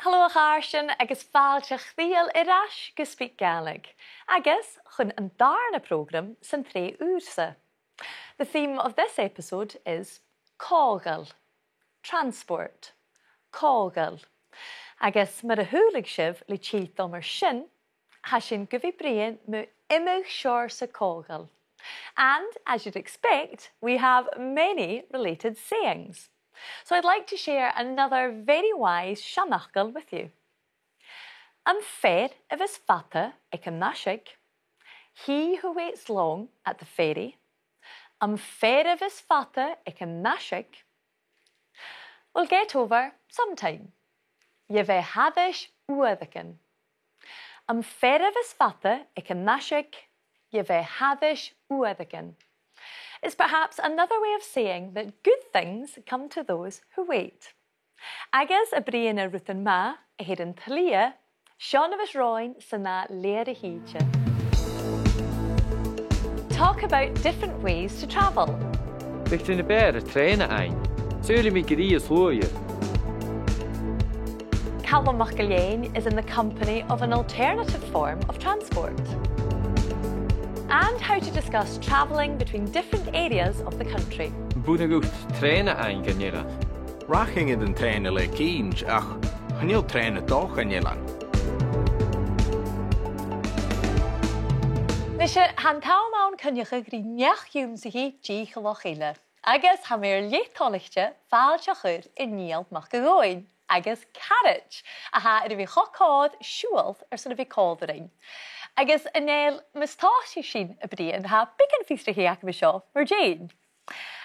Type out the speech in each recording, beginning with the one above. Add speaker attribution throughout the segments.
Speaker 1: Hello Garshin, agus fáilteach díal iras go SpeakGaelic, agus chun an darna program san 3 úrsa. The theme of this episode is cógal, transport, cógal. Agus mar a thuúlaigh sibh le tíocht mar sin, ha sin go bhí brian mu imigh seoir sa cógal. And, as you'd expect, we have many related sayings. So I'd like to share another very wise seanachgal with you. Am fair of his fata ag an nashig, he who waits long at the ferry. Am fair of his fata ag an nashig. We'll get over sometime. Je ve hadish uadakin. Am fair of his fata ag an nashig. Je ve hadish uadakin. Is perhaps another way of saying that good things come to those who wait. Agus a brian a Dùn Omhainn a hyd yn tuilleadh, Sean of his roin sana learngaelic. Talk about different ways to travel.
Speaker 2: Ligt in de bear a train ein. Zullen we grie slooien.
Speaker 1: Calum Maclean is in the company of an alternative form of transport. And how to discuss travelling between different areas of the country.
Speaker 2: Boenegoed trainen ein ganjela.
Speaker 3: Raching in den trainen le kiens, ach, ganjel trainen toch ganjelan.
Speaker 1: Nisha hantau maun cuideachd neach-ionnsachaidh Ghobhainn eile. Agus ha mér léchtolichte fáilteach in Niall Mac agus carriage a ha bhí chocád siúilt san bhí cáildaring. Agus in éil mistáisi sin a brian ha bigin fístraí ac bhí seo mar Jane.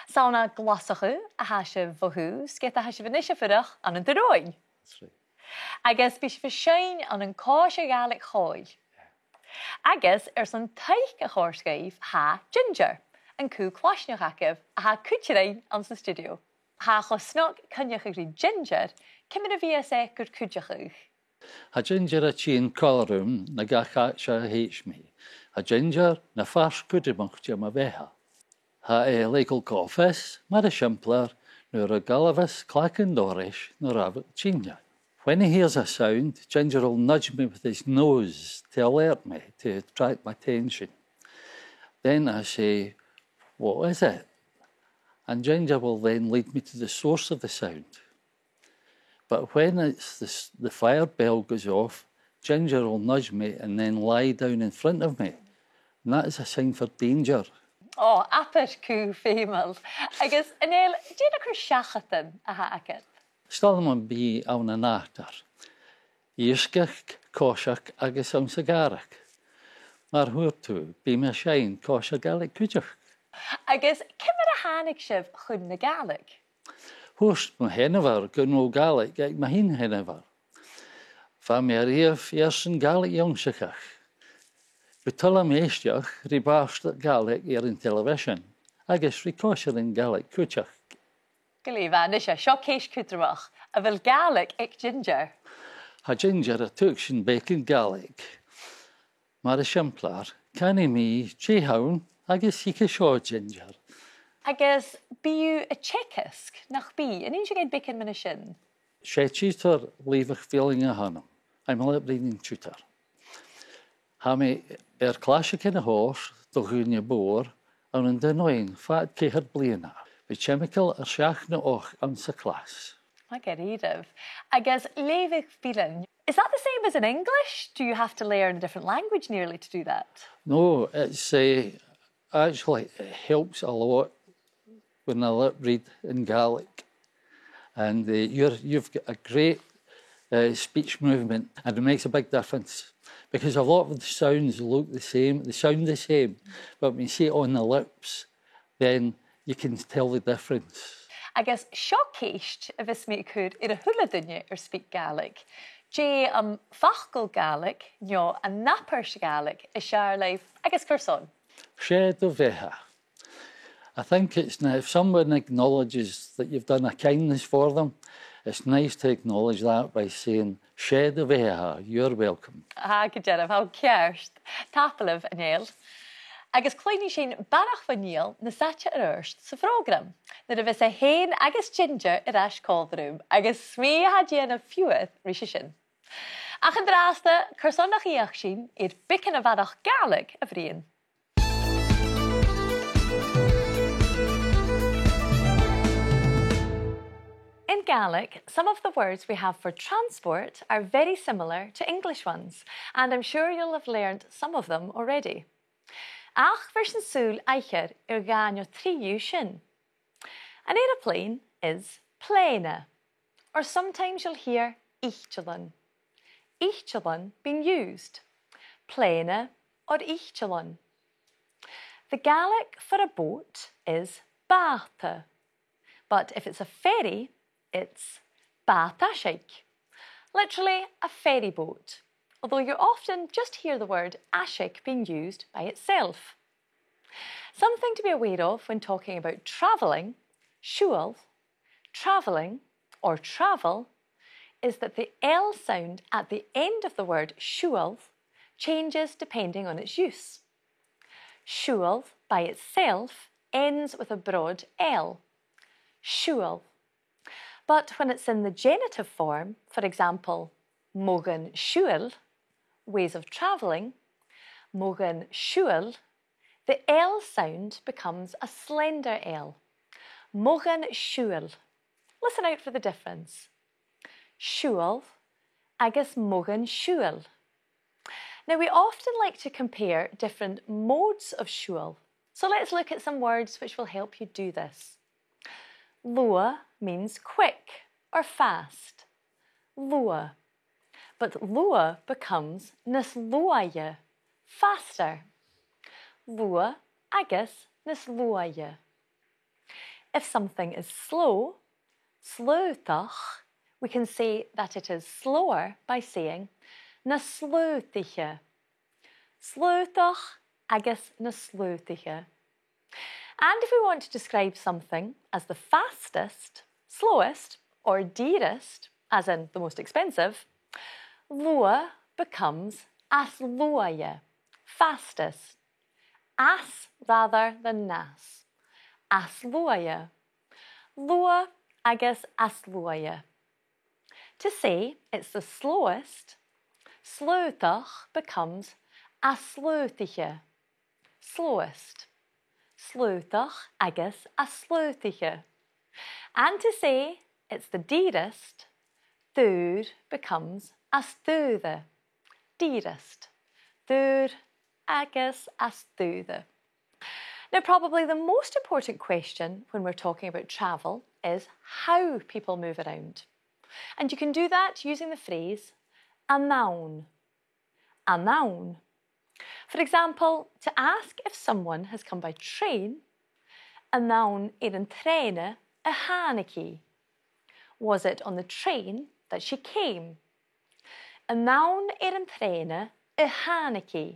Speaker 1: Sauna glasachu a ha se bhthú sget a ha se bhanisha fyrach an an Dunoon. Agus bhí se sein an an cáise Gaelic choil. Agus san teich a Èirisgeigh ha ginger an chù-claisneachd a ha cuideachd an sa stiùidio. Ha chosnach cuineachadh ginger cymryd a bhí gur cuideachd.
Speaker 4: Ha ginger a chin colorum na gacha sha heich me. Ha ginger na fars cuideachd ma beha. Ha legal coffes, mar a shimpler, nor a galavis clacking dorish, nor a chinya. When he hears a sound, Ginger will nudge me with his nose to alert me, to attract my attention. Then I say, "What is it?" And Ginger will then lead me to the source of the sound. But when it's the fire bell goes off, Ginger will nudge me and then lie down in front of me. And that is a sign for danger.
Speaker 1: Oh, apit cú feumail. Agus in éil, dína chur seachatan a ha agad.
Speaker 4: Stal man bí an an nátar. Èirisgeigh, coideachd agus tionndadh. Mar thuair tú, bí me sein coideachd Gaelic cuideachd.
Speaker 1: Agus cymryd a hánig sibh chun na Gaelic?
Speaker 4: Húst ma hennevar gunó Gaelic ag ma hin hennevar. Fa me riamh an neach-ionnsachaidh. Betulla méisteach rí báiste Gaelic in television, agus rí coisead in Gaelic cuideachd.
Speaker 1: Gylífa, nisha, seo céis cúdramach, a bhfuil Gaelic ag ginger.
Speaker 4: Ha ginger a tuach sin bacon Gaelic. Mar a shimplar, canny me, chehaun, agus hica seo ginger.
Speaker 1: Agus bíú a tchecasc nach bí, an inse gaid bacon man sin?
Speaker 4: Sé títar lífach feeling a hanam. I'm a reading tutor. Ha me classic in a horse, do gúne boor, an Dunoon, fat céhad bliana. With chemical a seach na och an sa class.
Speaker 1: I get rid of. Agus leifig feeling. Is that the same as in English? Do you have to learn a different language nearly to do that?
Speaker 4: No, it's actually it helps a lot when I read in Gaelic. And you've got a great speech movement, and it makes a big difference. Because a lot of the sounds look the same, they sound the same, but when you see it on the lips, then you can tell the difference.
Speaker 1: Agus seo céist a bheits mé cúd a thula duine SpeakGaelic. Dé fachgal Gaelic, neo a napper Gaelic is sear leif agus curson.
Speaker 4: Sé do bheitha. I think it's now, if someone acknowledges that you've done a kindness for them, it's nice to acknowledge that by saying, sé do bheitha, you're welcome.
Speaker 1: Ah, good job, how cearst. Tapalibh an éil. agus cloinní sin barach fa Níl na saite arst sa frógram, na a bheits a héin agus ginger as códrúm, agus smí hadéan a fiúad ríise sin. Ach an dráasta, chursonnach íach sin i'r bicin a bharach Gaelic a bhríon. In Gaelic, some of the words we have for transport are very similar to English ones, and I'm sure you'll have learned some of them already. Ach vers an súl eicher gáin tríú sin. An aeroplane is pléine, or sometimes you'll hear ichtjalan. Ichtjalan being used, pléine or ichtjalan. The Gaelic for a boat is báta, but if it's a ferry, it's beathaichean, literally a ferry boat, although you often just hear the word aichean being used by itself. Something to be aware of when talking about travelling, siúil, travelling or travel, is that the L sound at the end of the word siúil changes depending on its use. Siúil by itself ends with a broad L, siúil. But when it's in the genitive form, for example, mogan siúil, ways of travelling, mogan siúil, the L sound becomes a slender L, mogan siúil. Listen out for the difference. Siúil agus mogan siúil. Now we often like to compare different modes of siúil, so let's look at some words which will help you do this. Lua means quick or fast. Lua. But lua becomes nes luaie, faster. Lua agus nes luaie. If something is slow, slúteach, we can say that it is slower by saying na slútiche. Slúteach agus na slútiche. And if we want to describe something as the fastest, slowest, or dearest, as in the most expensive, lua becomes as luaie, fastest. As rather than nas. As luaie. Lua agus as luaie. To say it's the slowest, slúteach becomes as slútiche, slowest. Slúteach agus as slútiche. And to say it's the dearest, dúr becomes as dúide, dearest. Dúr agus as dúide. Now probably the most important question when we're talking about travel is how people move around. And you can do that using the phrase a noun. A noun. For example, to ask if someone has come by train, a noun an treine a haniki. Was it on the train that she came? A noun an treine a haniki.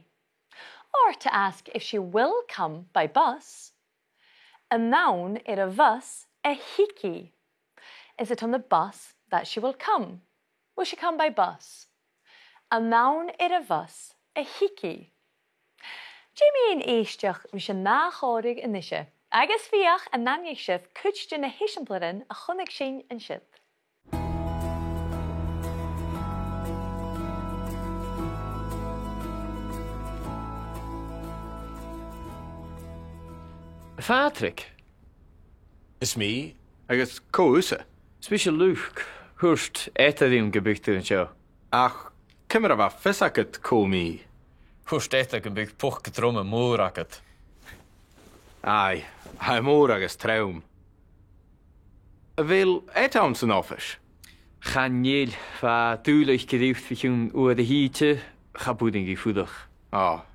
Speaker 1: Or to ask if she will come by bus, a noun a bus a hiki. Is it on the bus that she will come? Will she come by bus? A noun a bus a hiki. Jamie in éisteach rí sin náchórig in isise, agus fiach a nanneich sif cuideachd na héisiamplarin a chonig sin an siad.
Speaker 2: Patrick.
Speaker 3: Is me, agus cóúsa.
Speaker 2: Special Luke, húst étadíon gebuchtú an seo.
Speaker 3: Ach, cymar a bha fisacad cómí.
Speaker 5: Húst étag an bygg puch gedrom a mór agad.
Speaker 3: Ai, ha mór agus traum. A bhil étam san office?
Speaker 2: Chanéil fa dúlaich geríft fiún ua de híte, cha búding í fúdach.
Speaker 3: Oh.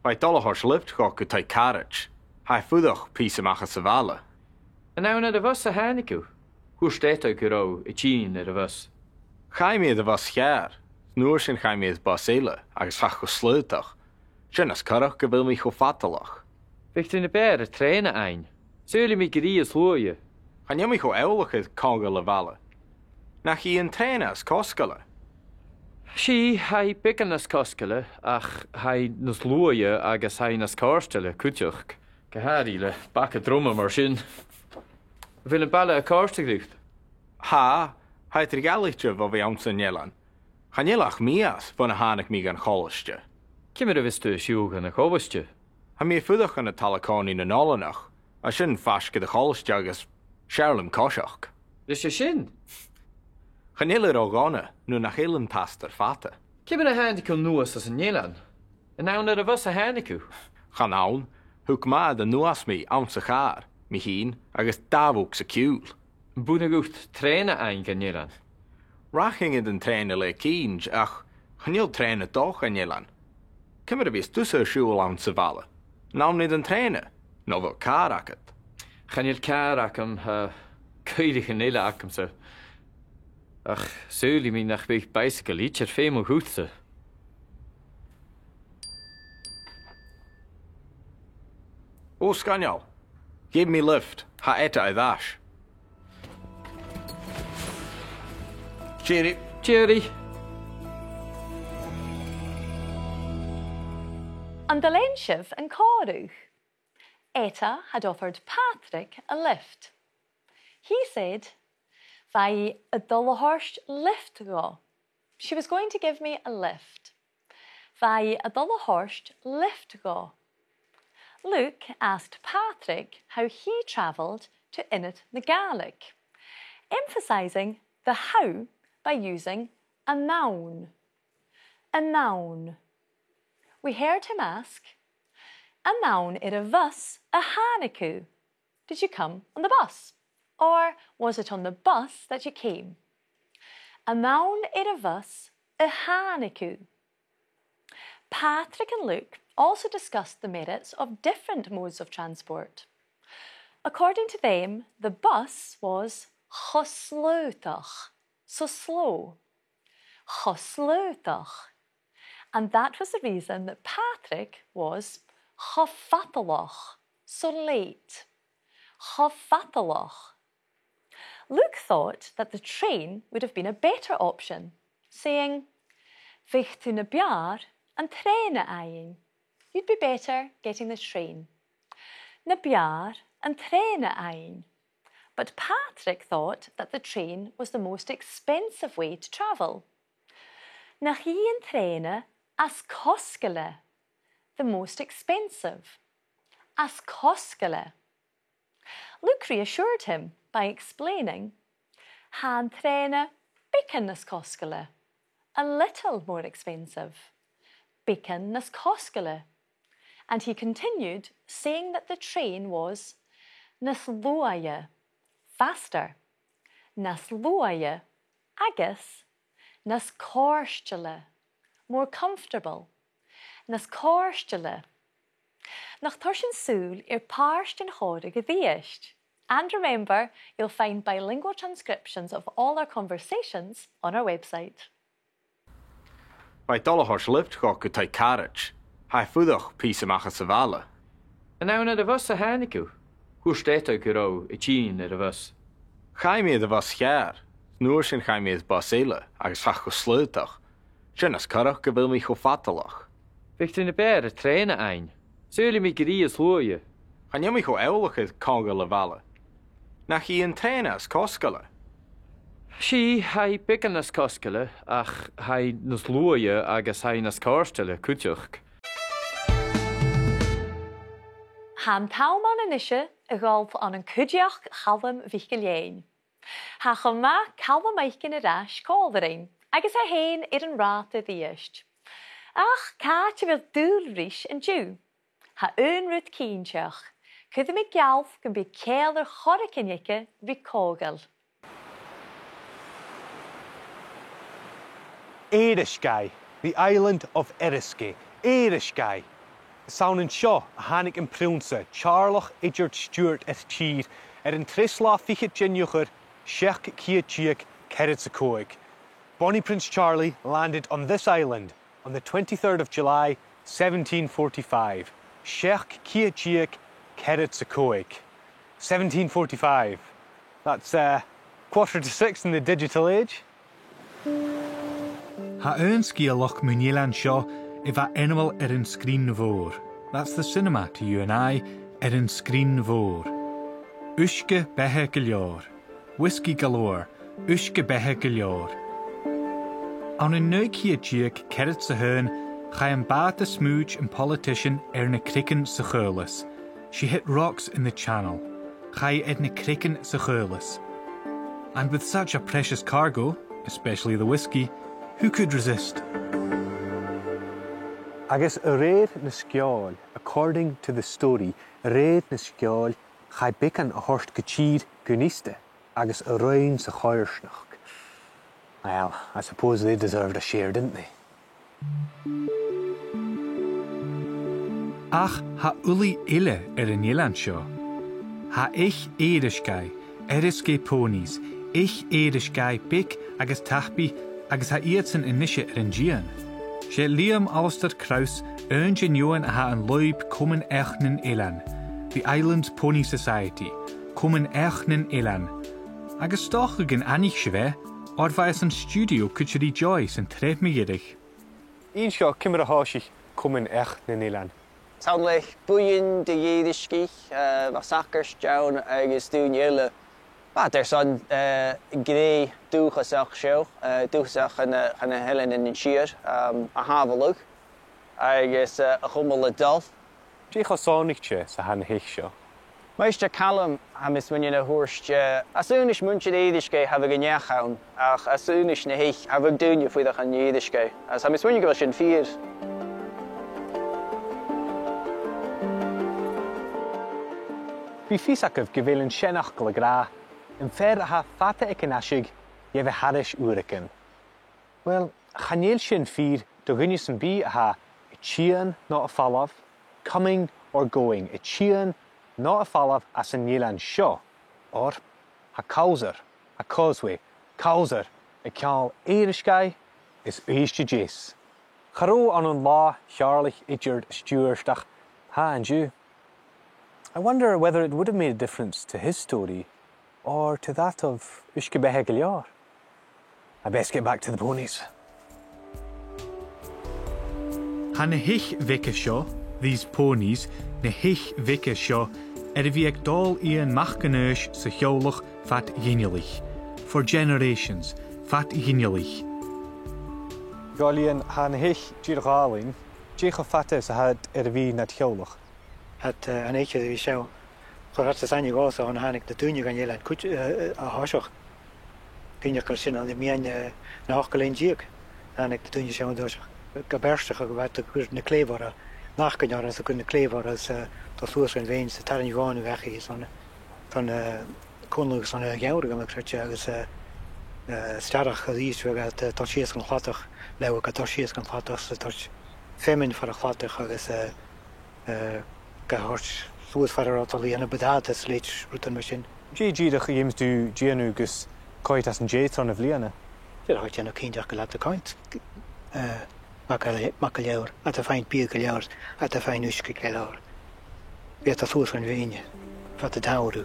Speaker 3: By dollar lift go tai carriage. Ha fúdach pís amachcha sa bhela.
Speaker 2: An now na de bus a hánicu. Húst étag goró I tín na de bus.
Speaker 3: Chaimíad a bhas chear. Nuair sin chaimíad bus eile agus fach go slúteach. Sin as carach go bhfuil mi go fatalach.
Speaker 2: Ficht in de bear a treine ein. Súli mi gerí as lúie.
Speaker 3: Chan mi go eolachid cága le bhela. Nach í an treine as coscala.
Speaker 2: Sí hai bican nas coscaile ach hai nas luaie agus hai nas cáirsteile cuideachd. Gaidhlig le bacha droma mar sin. Bhfuil an baile a cáirsteagh.
Speaker 3: Ha, heit Gaelicte bh bhí amsa Nielan. Chanéalach mías buna hánig mí an choiste.
Speaker 2: Cimar a bhiste siúg an a chobaiste.
Speaker 3: Ha mí fudach an na talacáí na nálanach, a sin fasca de choiste agus searlam cóiseach.
Speaker 2: Is sé sin?
Speaker 3: Chanéile ó gána nó nach chélan tastar fata.
Speaker 2: Cimar a hánicú nuas as an Nielan. An nán ar a bhs a hánicú.
Speaker 3: Chanán, thug má de nuas mí amsa chár, mí hín agus dábhúg sa ciúl.
Speaker 2: Búna gúcht tréna ein gan Nielan.
Speaker 3: Raching den tréine le cíns ach chanéal tréine doch an Nielan. Cimar a bhís tusa siúil an sa bhela. Nám nid an tréine, nó bh cárachad.
Speaker 2: Chanéal cáracham ha cuideachd eile acamsa. Ach, súli mí nach bích bicycle each ar féim ó hútsa.
Speaker 3: O Scanial, give me lift, ha eta I dash. Cheery.
Speaker 2: Jerry.
Speaker 1: An the Leinship and Corúch, Eta had offered Patrick a lift. He said, "Vai a Dullahorst lift go." She was going to give me a lift. Vai a Dullahorst lift go. Luke asked Patrick how he travelled to Init na Gaelic, emphasising the how by using a noun. A noun. We heard him ask, "A noun ir a bus a haniku. Did you come on the bus? Or was it on the bus that you came?" A noun ir a bus a haniku. Patrick and Luke also discussed the merits of different modes of transport. According to them, the bus was chusleutach, so slow. Chusleutach. And that was the reason that Patrick was chofatalach, so late. Chofatalach. Luke thought that the train would have been a better option, saying, "Vich tu na biar and treine ein." You'd be better getting the train. Na biar and treine ein. But Patrick thought that the train was the most expensive way to travel. Na hien treine as coscaile, the most expensive. As coscaile. Luke reassured him by explaining, "Han treine bican as coscaile, a little more expensive. Bican as coscaile." And he continued, saying that the train was nas luaie, faster. Nas luaie, agus, nas cóirsteile, more comfortable. Nas cóirsteile. Nach tuirsin súil páirst in chóda Gàidhlig. And remember, you'll find bilingual transcriptions of all our conversations on our website.
Speaker 3: By Dullahorst lift go go tai carriage. Hai fudach pís amachcha sa bhela.
Speaker 2: An nán ar a bhs a hánicú. Hú stéta go rá I tín ar a bhs.
Speaker 3: Chaimiad a bhs chear. Nuair sin chaimiad bus eile agus fach go slúteach. Sin as carach go bhfuil mí chofatalach.
Speaker 2: Bhícht tú na bear a tréna ein. Súli mí gorí as luaie.
Speaker 3: Chanéal mí go eolachad cága le bhela. Nach í an tréine as coscaile.
Speaker 2: Sí hai bican nas coscaile ach hai nas luaie agus hai nas cáirsteile cuideachd.
Speaker 1: Han tauman in ishe a golf an an cuideachd Calum MacIlleathain. Ha chuma Calum MacIlleathain Ghobhainn, agus a hain an rát a dhíist. Ach, cáte bhfuil dúil rís an dú. Ha rút cínteach, cud mi gealf gan bí céal ar choricinice bhí cógal.
Speaker 6: Èirisgeigh, the island of Eriskay. Èirisgeigh. Saun an seo a hánig an prúnsa, Charlach idir Stuart as tír, an trislá fiche gennuchar, Sheach Cuideachd Cerid sa Cóig. Bonnie Prince Charlie landed on this island on the 23rd of July, 1745. Sheach Cuideachd Cerid sa Cóig. 1745. That's 5:45 in the digital age. Ha Èirisgeigh muinealan seo I bha animal an screen mhór. That's the cinema to you and I, an screen mhór. Uisce bethe go leor. Whiskey galore. Uisce bethe go leor. An an nuic díag cerit sa hern, cha bad a smooch and politician na cricken sa churlas. She hit rocks in the channel. Cha na cricken sa churlas. And with such a precious cargo, especially the whiskey, who could resist? Agus a réad na sceáil, according to the story, a réad na sceáil cha bican a horst go tír go níosta, agus a roinn sa chairsneach. Well, I suppose they deserved a share, didn't they? Ach, ha uli eile an Ireland seo. Ha ich Èirisgeigh, Eriskay ponies, ich Èirisgeigh bic agus tahbi agus ha iadsan inishe an Gian. She Liam Alistair Kraus tionndadh ha an loib coinneachadh Ilan, the Island Pony Society, coinneachadh Ilan. Agus stoch gan anich shve, or bheith an stiùidio cuideachd Joyce an neach-ionnsachaidh. Ín seo cimar a háisich coinneachadh Ilan.
Speaker 7: Sound like bhruidhinn de Èirisgeigh, massacres down agus dún eile. But there's son grey dúchasach seo, dúchasach an helen in siar, a havelug, agus a chumal a dul.
Speaker 6: Dí chasánichte sa han hiich seo.
Speaker 7: Meister Calum hamis when a horst as soon as munch Èirisgeigh have a neach-ionnsachaidh, ach as soon as na hiich have a dúne fuidach an Èirisgeigh. As hamis when you go sin fear.
Speaker 6: Bhí físacah go bhfuil an senach go le grá, in fair ha fata iconneachd je bheith haris uiricin. Well, chanéil sin fír do ghine san bí ha a tían ná a fallav, coming or going, a tían ná a fallav as an Ireland seo, or ha causer, a causeway, causer, a ceall Èirisgeigh is uiste jés. Charó an lá chearlich idir stiúirteach ha and you. I wonder whether it would have made a difference to his story or to that of Uisce bethe go leor. I best get back to the ponies. Ha na hiich vice seo, these ponies, na hiich vice seo, bhí ag dul íon machcanúis sa cheolach fat ghinnealich. For generations, fat ghinnealich. Gáilíonn ha na hiich dír-gáilín, dícha fata sa had bhí na cheolach.
Speaker 8: Het an éiche bhí seo chu hat sa sanne gása an hánig na dúine gan Ireland a háiseach. Cuideachd sin an mian na hachcailín díag hánig na dúine seo dóiseach. Go bersteach go bhaid gur na cléomhara nachcanear as a gur na cléomhara as tá suas an bhéin sa taran bháin bhechaí san cúnlaach san geabhra go cruite agus starach a dhís bheith tá sios an chlatach leabhar go tá sios an chlatach sa tá fémin far a chlatach agus gehort suas far atáí ana bedáta sléit ruútan mar sin. Díadach dhéims dú déanú gus coit as an déitron a bhliana. Fir háit anna cíneach go leat a coint. Macaileabhar, a féin bí go leabhar, a féin uisce go leabhar. Bhí a suas an bhéine, fat a dáhrú.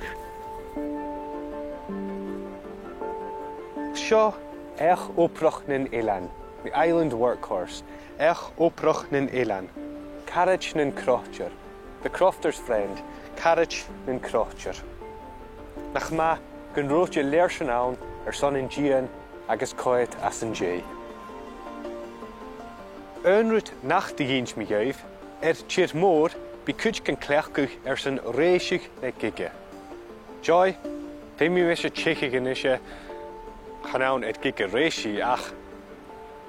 Speaker 6: Seo ech óprach nin Ilan, the island workhorse, ech óprach nin Ilan, carriage nin crochtir. The crofter's friend, carriage nin crochtir. Nach ma gun roche leirsin ann son in Gian agus coit as an jay. Önrut nach de gins mi geif, tír mór bí cuid gan cleachcuch san réisig na gige. Joy, te mi wis tchiche genisje, gaan gige réisi ach,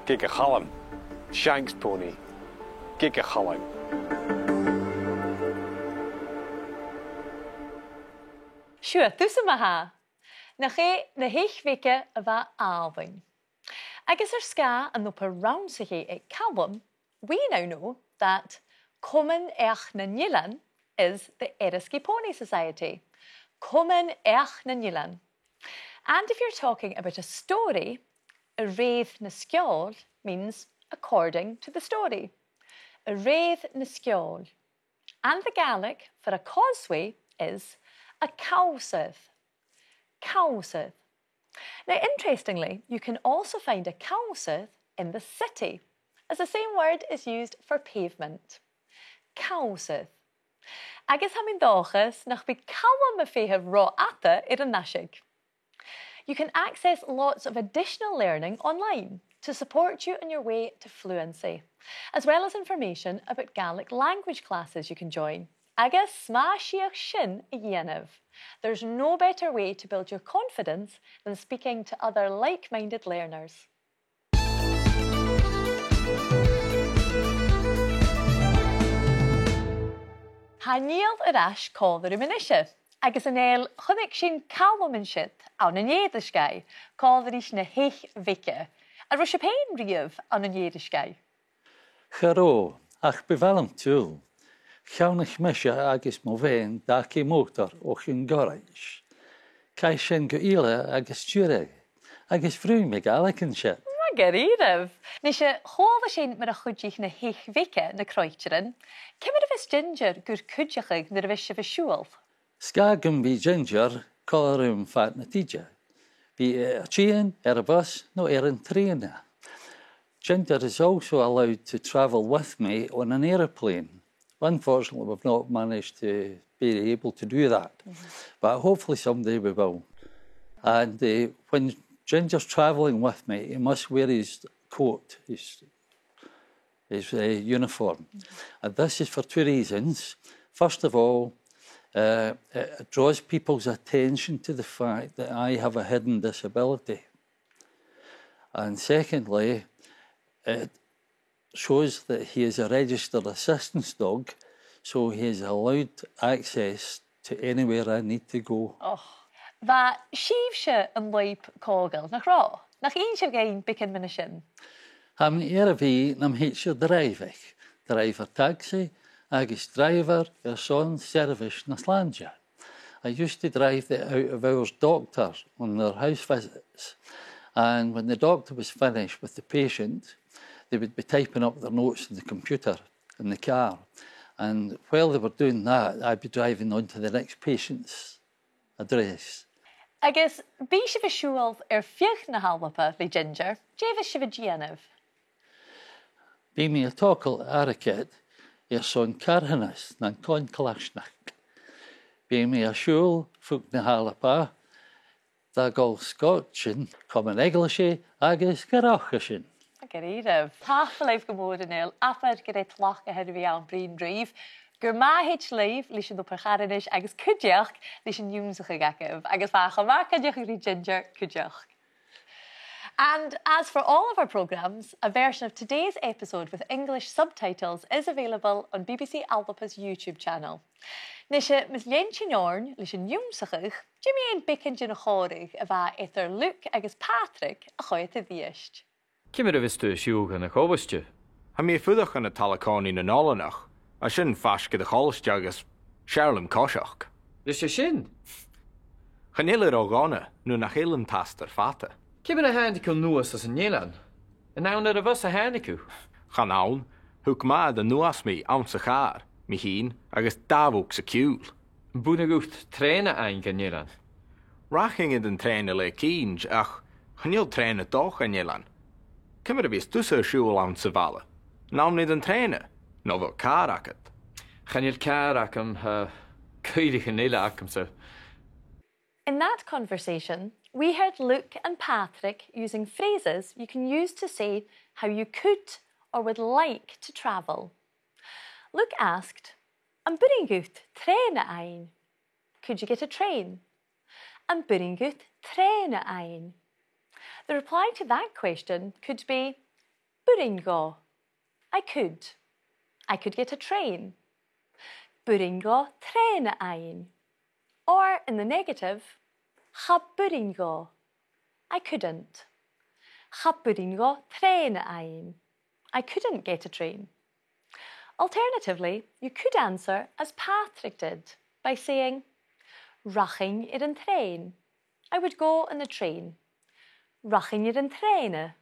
Speaker 6: gige Calum, Shanks pony, gige Calum.
Speaker 1: Sure, tús am ha. Na hiich vice a bheith Albain. Agus sca an op around sa ag Calum, we now know that coinneachadh Ireland is the Eriskay Pony Society. Coinneachadh Ireland. And if you're talking about a story, a réad na sceáil means according to the story. A réad na sceáil. And the Gaelic for a causeway is a cowseth. Cowseth. Now, interestingly, you can also find a cowseth in the city, as the same word is used for pavement. Cowsydd. Agus ha mi'n dochas nach bí Calum MacIlleathain rá ata ar an naisig. You can access lots of additional learning online to support you on your way to fluency, as well as information about Gaelic language classes you can join. Agus smaisíoch sin a dhéanamh. There's no better way to build your confidence than speaking to other like-minded learners. Ha Niall arás cáileadh imise, agus an éil chunig sin Calum an siad an Èirisgeigh cáileadh is na héich bhice, a ru sé péin riamh an Èirisgeigh.
Speaker 4: Charó, ach bevalm tú. Cheannach meise agus mó bhéin daci mótar ó chun gorais. Cai sin go eile agus tiúideagh, agus bhruidhinn Gaelic an siad.
Speaker 1: Garíireh. Ní sé chomha sin mar a chuideach na héich bhice na croiterin, cimid a bheits ginger gur cuideachd na bheits se bheisiúil.
Speaker 4: Scagam bhí ginger cáileadh fat na tíide. Bhí tían a bus nó an tréine. Ginger is also allowed to travel with me on an aeroplane. Unfortunately, we've not managed to be able to do that, but hopefully someday we will. And when Ginger's travelling with me, he must wear his coat, his uniform. And this is for two reasons. First of all, it draws people's attention to the fact that I have a hidden disability. And secondly, it shows that he is a registered assistance dog, so he is allowed access to anywhere I need to go.
Speaker 1: Bha síomh se an leip cógail nach rá, nach on se géin bicin mina sin.
Speaker 4: Ham a bhí nam héit se dreifich, driver taxi, agus driver son service na Slangia. I used to drive the out-of-hours doctor on their house visits, and when the doctor was finished with the patient, they would be typing up their notes in the computer in the car. And while they were doing that, I'd be driving on to the next patient's address.
Speaker 1: Agus bí se bheisiúil fioch na hálapa le ginger, dévis se bheith
Speaker 4: Bí mi a tócail Eriskay son carhannas na coinneachadh. Bí mi a siúil fug na hálapa da Gaelic sin coinneachadh agus cuideachd sin.
Speaker 1: Garíireh. Táfa leibh go mór an éil, afar go réit tlach a head bhí an brín dríomh, gur máhéid leibh leis an dúparchairinis agus cuideachd leis an tionndadh agus bhacha mácadeach rí ginger cuideachd. And as for all of our programmes, a version of today's episode with English subtitles is available on BBC Albapa's YouTube channel. Nisha mis leintjinórn leis an tionndadh, Jimmy ein bicin na chóirigh a bheit étar Luke agus Patrick a chuid a dhíist.
Speaker 2: Cimid a bhís tú siúga na Ghobhaiste?
Speaker 3: Ha mí fudach an na talacáí na nálanach, a sin fasca de choiste agus searlam cóiseach.
Speaker 2: Is sé sin?
Speaker 3: Chanéile ógána nó nach chélan tastar fata.
Speaker 2: Cimid a handicú nuas as an Nélan? An nán a bhs a handicú?
Speaker 3: Chan nán, thug má de nuas mí ionsachaidh, mi hín agus dábhúg sa ciúil.
Speaker 2: Búna gúcht tréine ein gan Nélan?
Speaker 3: Raching den tréine le cíns ach chanéil tréine doch an Nélan. Cymru bys dwsa siúil an sa bhalla. Nám nid an tréine, nó bhfuil cuideachd.
Speaker 2: Chanéil cuideacham cuideachd eile acham sa.
Speaker 1: In that conversation, we heard Luke and Patrick using phrases you can use to say how you could or would like to travel. Luke asked, An buringut tréine ein? Could you get a train? An buringut tréine ein? The reply to that question could be Buringo. I could. I could get a train. Buringo tréine ein. Or in the negative, Cha buringo. I couldn't. Cha buringo tréine ein. I couldn't get a train. Alternatively, you could answer as Patrick did by saying Raching ir an train. I would go on the train. Raching ir an tréine.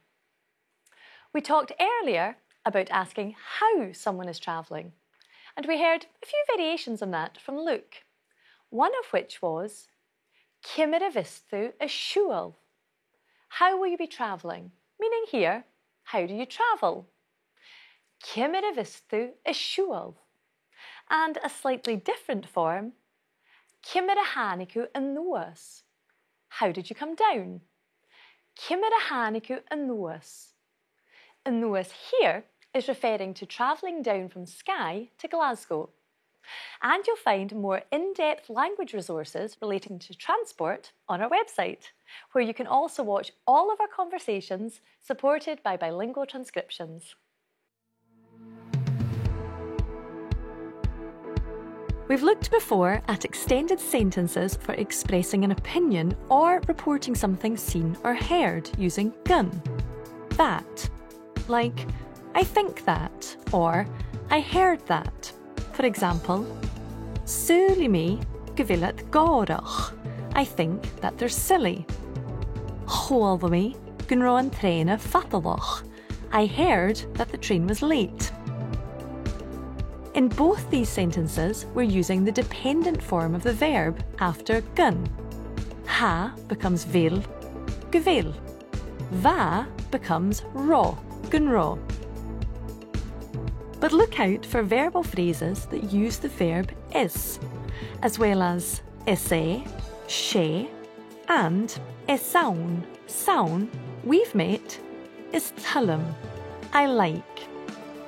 Speaker 1: We talked earlier about asking how someone is travelling, and we heard a few variations on that from Luke, one of which was Cimir a vistu a siúil. How will you be travelling? Meaning here, how do you travel? Cimir a vistú is siúil. And a slightly different form, cimir a hánicu an nuas. How did you come down? Cimir a hánicu an nuas. An nuas here is referring to travelling down from Skye to Glasgow. And you'll find more in-depth language resources relating to transport on our website, where you can also watch all of our conversations supported by bilingual transcriptions. We've looked before at extended sentences for expressing an opinion or reporting something seen or heard using gun. That. Like, I think that, or I heard that. For example, Súili mí Gàidhlig Ghobhainn. I think that they're silly. Chomhainn mí Gnrán tréine feitilech. I heard that the train was late. In both these sentences, we're using the dependent form of the verb after gun. Ha becomes vil, gavil. Va becomes ro, gunro. But look out for verbal phrases that use the verb is, as well as essay, she, and esaun. Saun, we've met, is tulum, I like.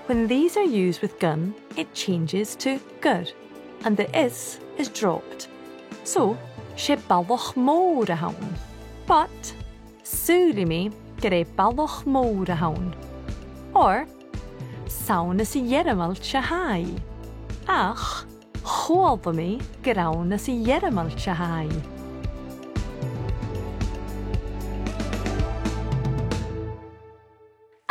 Speaker 1: When these are used with gun, it changes to gur, and the is dropped. So, she ballach mór a haun. But, súili mí gur é ballach mór a haun. Or, saun is I dheirmealt se haig. Ach, chomhainn mí gur ann is I dheirmealt se haig.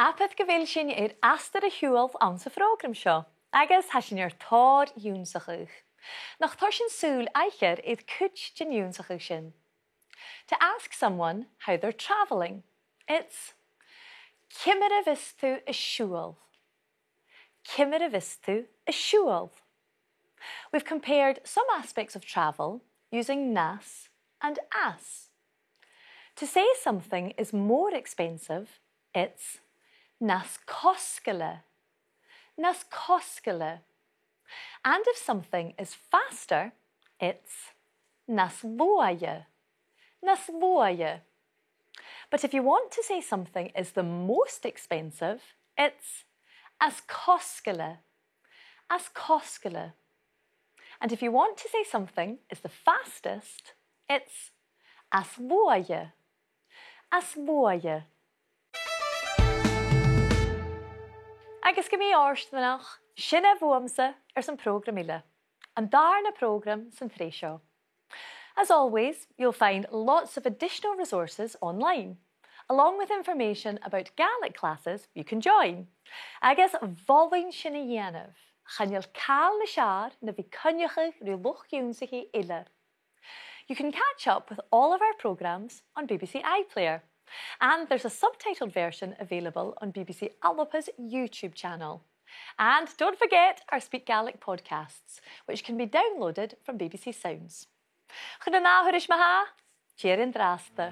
Speaker 1: Apeth gyfeil sin astar a hiúalf an sa frógram seo, agus ha sin toirt-ionsachaidh. Nach tar sin súl eicher cuideachd sin. To ask someone how they're travelling, it's cimir a vistú is siúil. Cimir a vistú is siúil. We've compared some aspects of travel using nas and as. To say something is more expensive, it's nas coscaile. Nas coscaile. And if something is faster, it's nas luaie. Nas luaie. But if you want to say something is the most expensive, it's as coscaile. As coscaile. And if you want to say something is the fastest, it's as luaie. As luaie. Agus go mí áisteanach, sin a bhuamsa san prógram eile, an darna prógram san tréisio. As always, you'll find lots of additional resources online, along with information about Gaelic classes you can join. Agus bhfuiln sin a dhéanamh, chaneal cáil na seair na bhí coinneachadh rí learngaelic eile. You can catch up with all of our programmes on BBC iPlayer. And there's a subtitled version available on BBC Alba's YouTube channel. And don't forget our Speak Gaelic podcasts, which can be downloaded from BBC Sounds. Chuna náhuiris maha, Jerin Drasta.